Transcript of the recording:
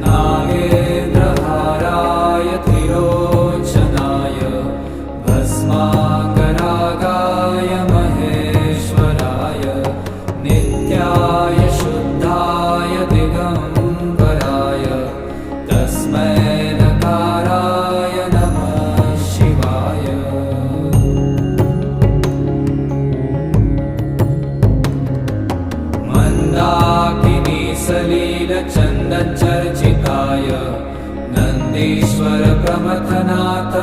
नागेन्द्रहाराय त्रिलोचनाय भस्माकरागाय महेश्वराय नित्याय शुद्धाय दिगम्बराय तस्मै नकाराय नमः शिवाय। मन्दाकिनी सलीलचन्दनचर्चिताय नन्दीश्वर प्रमथनाथ